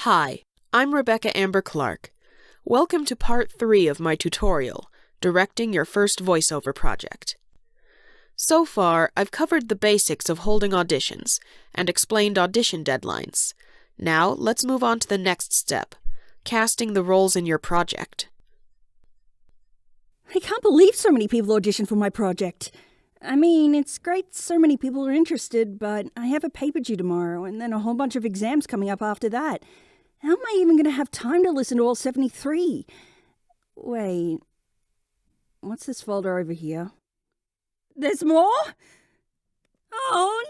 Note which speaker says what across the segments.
Speaker 1: Hi, I'm Rebecca Amber Clark. Welcome to part 3 of my tutorial, Directing Your First Voiceover Project. So far, I've covered the basics of holding auditions and explained audition deadlines. Now, let's move on to the next step, casting the roles in your project.
Speaker 2: I can't believe so many people auditioned for my project. I mean, it's great so many people are interested, but I have a paper due tomorrow and then a whole bunch of exams coming up after that. How am I even going to have time to listen to all 73? Wait, what's this folder over here? There's more? Oh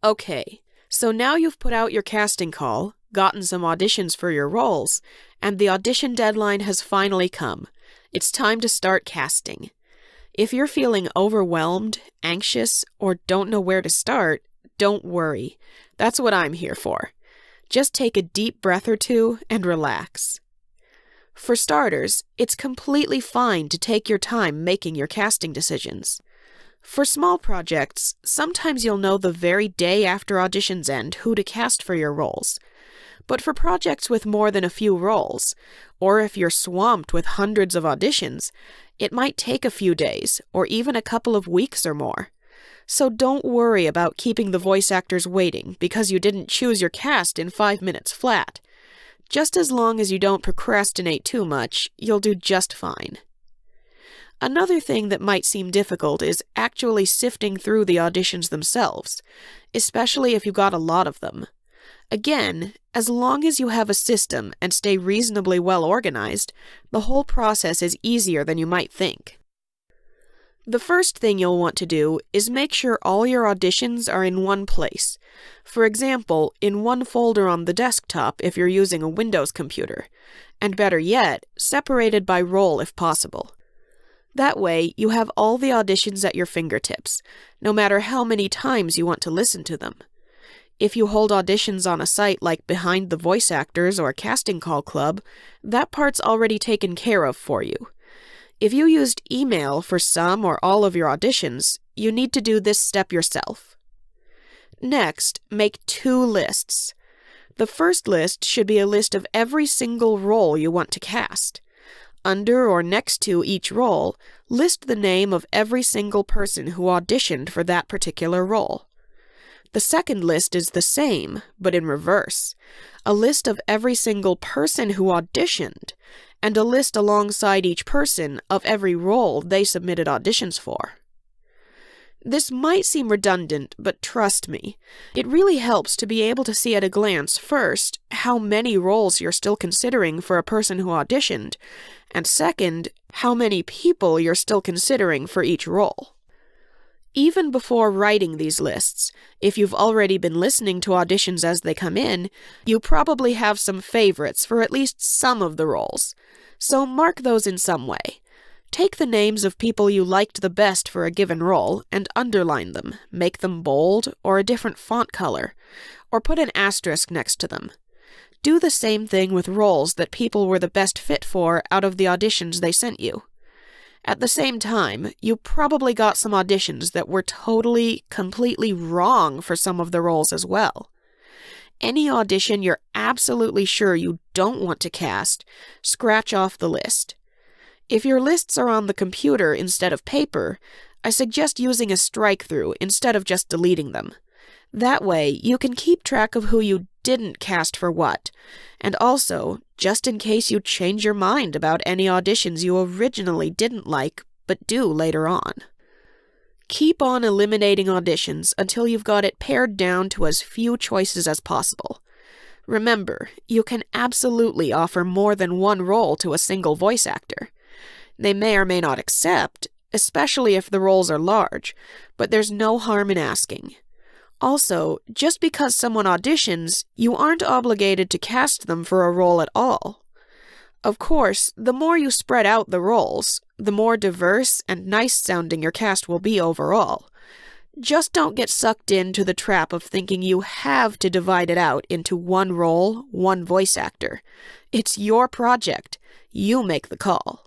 Speaker 2: no!
Speaker 1: Okay, so now you've put out your casting call, gotten some auditions for your roles, and the audition deadline has finally come. It's time to start casting. If you're feeling overwhelmed, anxious, or don't know where to start, don't worry. That's what I'm here for. Just take a deep breath or two and relax. For starters, it's completely fine to take your time making your casting decisions. For small projects, sometimes you'll know the very day after auditions end who to cast for your roles. But for projects with more than a few roles, or if you're swamped with hundreds of auditions, it might take a few days, or even a couple of weeks or more. So don't worry about keeping the voice actors waiting because you didn't choose your cast in 5 minutes flat. Just as long as you don't procrastinate too much, you'll do just fine. Another thing that might seem difficult is actually sifting through the auditions themselves, especially if you got a lot of them. Again, as long as you have a system and stay reasonably well organized, the whole process is easier than you might think. The first thing you'll want to do is make sure all your auditions are in one place. For example, in one folder on the desktop if you're using a Windows computer, and better yet, separated by role if possible. That way, you have all the auditions at your fingertips, no matter how many times you want to listen to them. If you hold auditions on a site like Behind the Voice Actors or Casting Call Club, that part's already taken care of for you. If you used email for some or all of your auditions, you need to do this step yourself. Next, make 2 lists. The first list should be a list of every single role you want to cast. Under or next to each role, list the name of every single person who auditioned for that particular role. The second list is the same, but in reverse. A list of every single person who auditioned, and a list alongside each person of every role they submitted auditions for. This might seem redundant, but trust me, it really helps to be able to see at a glance, first, how many roles you're still considering for a person who auditioned, and second, how many people you're still considering for each role. Even before writing these lists, if you've already been listening to auditions as they come in, you probably have some favorites for at least some of the roles. So mark those in some way. Take the names of people you liked the best for a given role and underline them, make them bold or a different font color, or put an asterisk next to them. Do the same thing with roles that people were the best fit for out of the auditions they sent you. At the same time, you probably got some auditions that were totally, completely wrong for some of the roles as well. Any audition you're absolutely sure you don't want to cast, scratch off the list. If your lists are on the computer instead of paper, I suggest using a strike-through instead of just deleting them. That way, you can keep track of who you didn't cast for what, and also, just in case you change your mind about any auditions you originally didn't like, but do later on. Keep on eliminating auditions until you've got it pared down to as few choices as possible. Remember, you can absolutely offer more than one role to a single voice actor. They may or may not accept, especially if the roles are large, but there's no harm in asking. Also, just because someone auditions, you aren't obligated to cast them for a role at all. Of course, the more you spread out the roles, the more diverse and nice-sounding your cast will be overall. Just don't get sucked into the trap of thinking you have to divide it out into one role, one voice actor. It's your project. You make the call.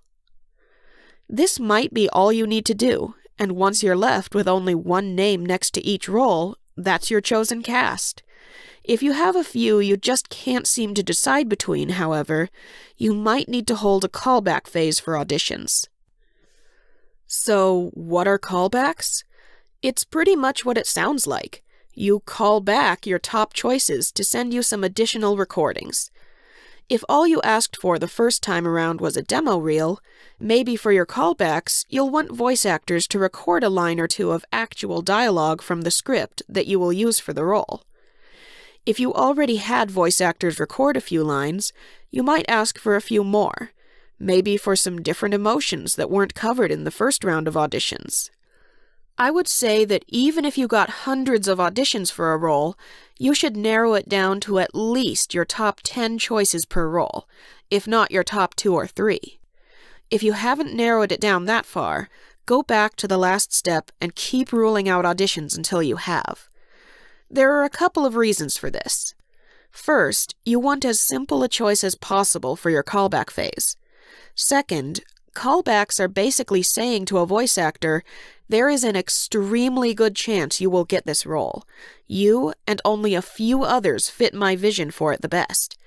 Speaker 1: This might be all you need to do, and once you're left with only one name next to each role, That's your chosen cast. If you have a few you just can't seem to decide between, however, you might need to hold a callback phase for auditions. So, what are callbacks? It's pretty much what it sounds like. You call back your top choices to send you some additional recordings. If all you asked for the first time around was a demo reel, maybe for your callbacks, you'll want voice actors to record a line or two of actual dialogue from the script that you will use for the role. If you already had voice actors record a few lines, you might ask for a few more, maybe for some different emotions that weren't covered in the first round of auditions. I would say that even if you got hundreds of auditions for a role, you should narrow it down to at least your top 10 choices per role, if not your top 2 or 3. If you haven't narrowed it down that far, go back to the last step and keep ruling out auditions until you have. There are a couple of reasons for this. First, you want as simple a choice as possible for your callback phase. Second, callbacks are basically saying to a voice actor, there is an extremely good chance you will get this role. You and only a few others fit my vision for it the best.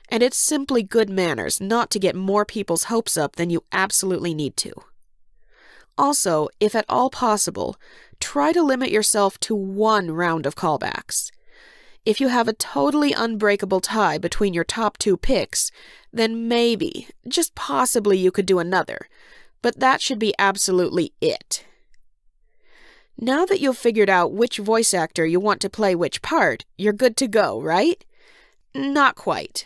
Speaker 1: And it's simply good manners not to get more people's hopes up than you absolutely need to. Also, if at all possible, try to limit yourself to 1 round of callbacks. If you have a totally unbreakable tie between your top 2 picks, then maybe, just possibly you could do another, but that should be absolutely it. Now that you've figured out which voice actor you want to play which part, you're good to go, right? Not quite.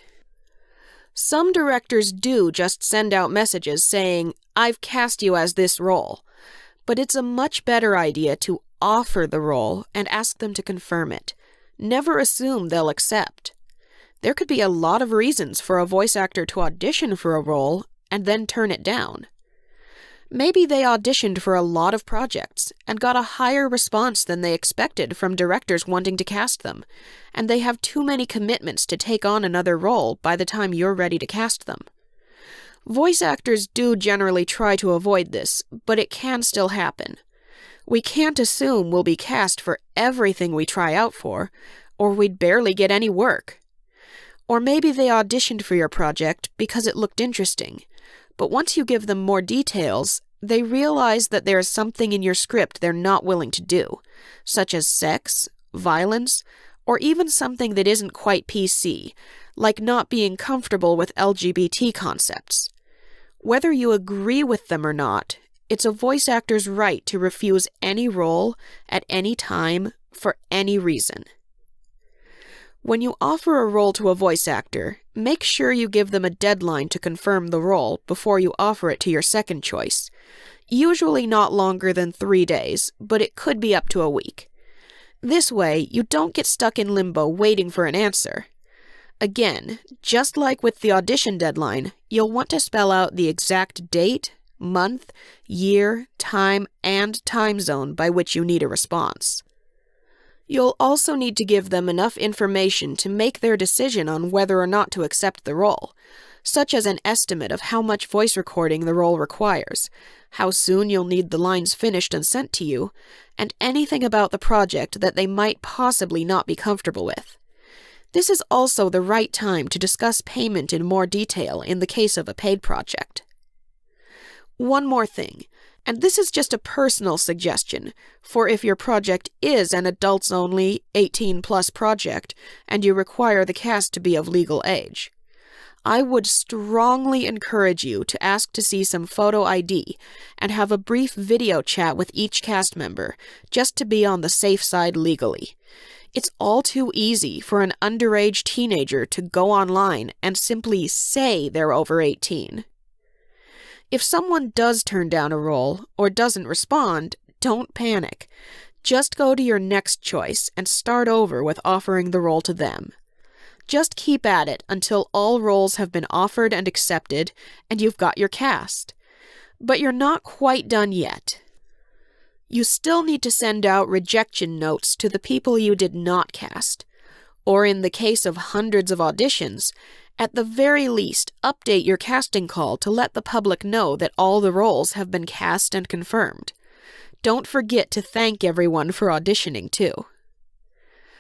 Speaker 1: Some directors do just send out messages saying, I've cast you as this role, but it's a much better idea to offer the role and ask them to confirm it. Never assume they'll accept. There could be a lot of reasons for a voice actor to audition for a role and then turn it down. Maybe they auditioned for a lot of projects and got a higher response than they expected from directors wanting to cast them, and they have too many commitments to take on another role by the time you're ready to cast them. Voice actors do generally try to avoid this, but it can still happen. We can't assume we'll be cast for everything we try out for, or we'd barely get any work. Or maybe they auditioned for your project because it looked interesting, but once you give them more details, they realize that there is something in your script they're not willing to do, such as sex, violence, or even something that isn't quite PC, like not being comfortable with LGBT concepts. Whether you agree with them or not, it's a voice actor's right to refuse any role at any time for any reason. When you offer a role to a voice actor, make sure you give them a deadline to confirm the role before you offer it to your second choice. Usually not longer than 3 days, but it could be up to a week. This way, you don't get stuck in limbo waiting for an answer. Again, just like with the audition deadline, you'll want to spell out the exact date, month, year, time, and time zone by which you need a response. You'll also need to give them enough information to make their decision on whether or not to accept the role, such as an estimate of how much voice recording the role requires, how soon you'll need the lines finished and sent to you, and anything about the project that they might possibly not be comfortable with. This is also the right time to discuss payment in more detail in the case of a paid project. One more thing, and this is just a personal suggestion, for if your project is an adults-only, 18-plus project, and you require the cast to be of legal age, I would strongly encourage you to ask to see some photo ID and have a brief video chat with each cast member, just to be on the safe side legally. It's all too easy for an underage teenager to go online and simply say they're over 18. If someone does turn down a role or doesn't respond, don't panic. Just go to your next choice and start over with offering the role to them. Just keep at it until all roles have been offered and accepted and you've got your cast. But you're not quite done yet. You still need to send out rejection notes to the people you did not cast. Or in the case of hundreds of auditions, at the very least, update your casting call to let the public know that all the roles have been cast and confirmed. Don't forget to thank everyone for auditioning, too.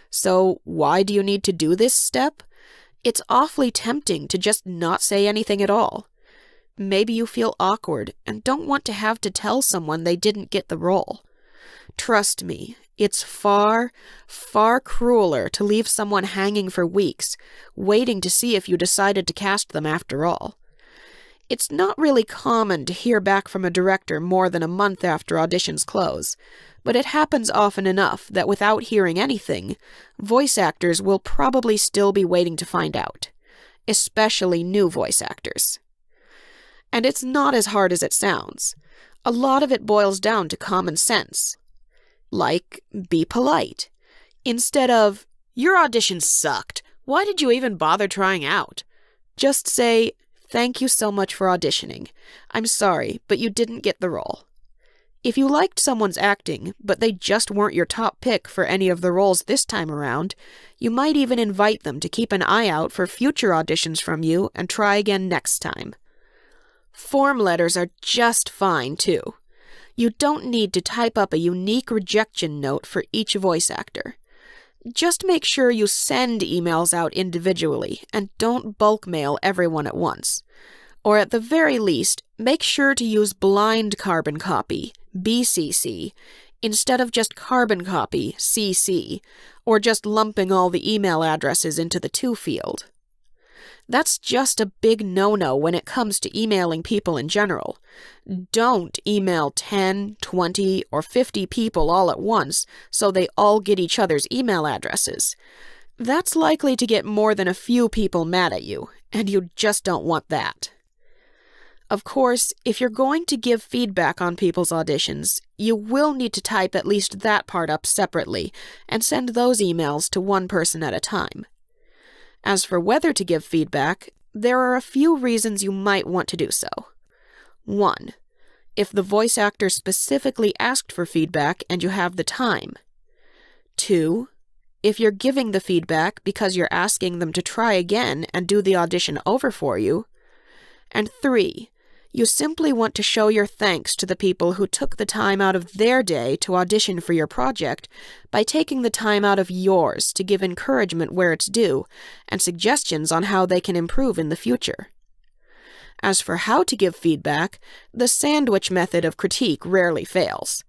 Speaker 1: So why do you need to do this step? It's awfully tempting to just not say anything at all. Maybe you feel awkward and don't want to have to tell someone they didn't get the role. Trust me, it's far, far crueler to leave someone hanging for weeks, waiting to see if you decided to cast them after all. It's not really common to hear back from a director more than a month after auditions close, but it happens often enough that without hearing anything, voice actors will probably still be waiting to find out, especially new voice actors. And it's not as hard as it sounds. A lot of it boils down to common sense. Like, be polite. Instead of, "Your audition sucked. Why did you even bother trying out?" Just say, "Thank you so much for auditioning. I'm sorry, but you didn't get the role." If you liked someone's acting, but they just weren't your top pick for any of the roles this time around, you might even invite them to keep an eye out for future auditions from you and try again next time. Form letters are just fine, too. You don't need to type up a unique rejection note for each voice actor. Just make sure you send emails out individually and don't bulk mail everyone at once. Or at the very least, make sure to use blind carbon copy, BCC, instead of just carbon copy, CC, or just lumping all the email addresses into the to field. That's just a big no-no when it comes to emailing people in general. Don't email 10, 20, or 50 people all at once so they all get each other's email addresses. That's likely to get more than a few people mad at you, and you just don't want that. Of course, if you're going to give feedback on people's auditions, you will need to type at least that part up separately and send those emails to one person at a time. As for whether to give feedback, there are a few reasons you might want to do so. 1. If the voice actor specifically asked for feedback and you have the time. 2. If you're giving the feedback because you're asking them to try again and do the audition over for you. And 3. You simply want to show your thanks to the people who took the time out of their day to audition for your project by taking the time out of yours to give encouragement where it's due and suggestions on how they can improve in the future. As for how to give feedback, the sandwich method of critique rarely fails.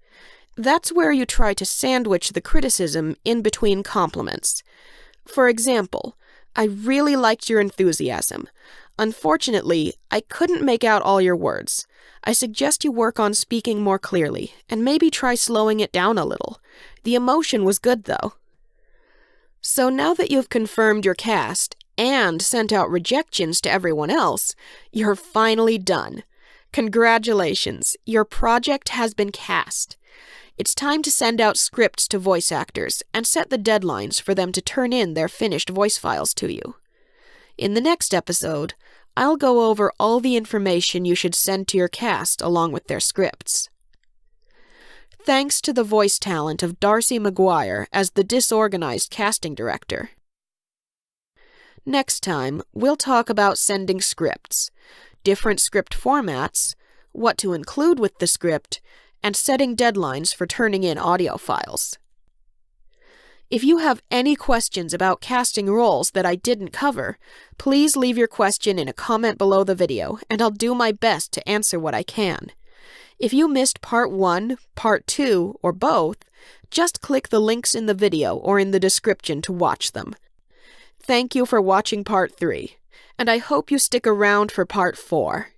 Speaker 1: That's where you try to sandwich the criticism in between compliments. For example, "I really liked your enthusiasm. Unfortunately, I couldn't make out all your words. I suggest you work on speaking more clearly, and maybe try slowing it down a little. The emotion was good, though." So now that you've confirmed your cast and sent out rejections to everyone else, you're finally done. Congratulations, your project has been cast. It's time to send out scripts to voice actors and set the deadlines for them to turn in their finished voice files to you. In the next episode, I'll go over all the information you should send to your cast along with their scripts. Thanks to the voice talent of Darcy Maguire as the Disorganized casting director. Next time, we'll talk about sending scripts, different script formats, what to include with the script, and setting deadlines for turning in audio files. If you have any questions about casting roles that I didn't cover, please leave your question in a comment below the video, and I'll do my best to answer what I can. If you missed Part 1, Part 2, or both, just click the links in the video or in the description to watch them. Thank you for watching Part 3, and I hope you stick around for Part 4.